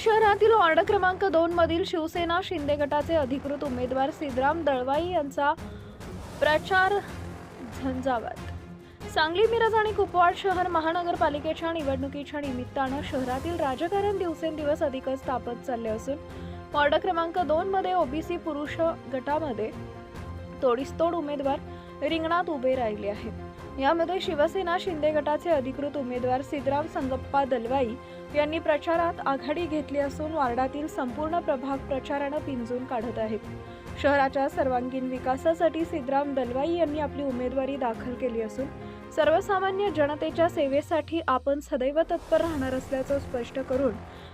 शहरातील वार्ड क्रमांक 2 मधील शिवसेना शिंदे गटाचे अधिकृत उमेदवार सिद्धराम दळवाई यांचा प्रचार झंझावात। सांगली, मिरज आणि कुपवाड शहर महानगरपालिकेच्या निवडणुकीच्या निमित्तानं शहरातील राजकारण दिवसेंदिवस अधिकच तापत चालले असून वार्ड क्रमांक 2 मध्ये ओबीसी पुरुष गटामध्ये तोडीसतोड उमेदवार रिंगणात उभे राहिले आहेत। यामध्ये शिवसेना शिंदे गटाचे अधिकृत उमेदवार सिद्धराम संगप्पा दलवाई यांनी प्रचारात आघाडी घेतली असून वार्डातील संपूर्ण प्रभाग प्रचाराने पिंजून काढत आहेत। शहराच्या सर्वांगीण विकासासाठी सिद्धराम दलवाई यांनी आपली उमेदवारी दाखल केली असून सर्वसामान्य जनतेच्या सेवेसाठी आपण सदैव तत्पर राहणार असल्याचं स्पष्ट करून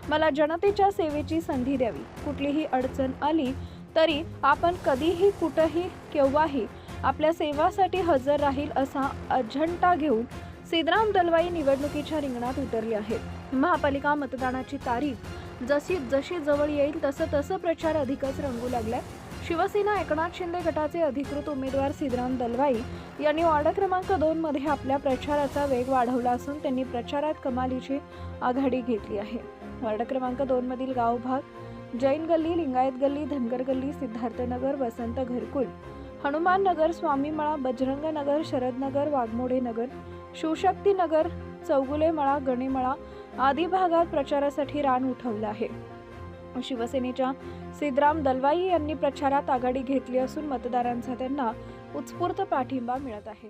मला जनतेच्या सेवेची संधी द्यावी, कुठलीही अडचण आली तरी आपण कधीही कुठेही केव्हाही आपल्या सेवासाठी हजर राहील असा अजेंडा घेऊन सिद्धराम दलवाई निवडणुकीच्या रिंगणात उतरले आहेत। महापालिका मतदानाची तारीख जशी जवळ येईल तसं प्रचार अधिकच रंगू लागलाय। शिवसेना एकनाथ शिंदे गटाचे अधिकृत उमेदवार सिद्धराम दलवाई यांनी वार्ड क्रमांक 2 मध्ये आपल्या प्रचाराचा वेग वाढवला असून त्यांनी प्रचारात कमालीची आघाडी घेतली आहे। वार्ड क्रमांक 2 मधील गाव भाग जैन गल्ली, लिंगायत गल्ली, धनगर गल्ली, सिद्धार्थनगर, वसंत घरकुल, हनुमान नगर, स्वामी मळा, बजरंग नगर, शरद नगर, वाघमोडे नगर, शिवशक्ती नगर, चौगुले मळा, गणे मळा आदी भागात प्रचारासाठी रान उठवलं आहे। शिवसेनेच्या सिद्धराम दलवाई यांनी प्रचारात आघाडी घेतली असून मतदारांचा त्यांना उत्स्फूर्त पाठिंबा मिळत आहे।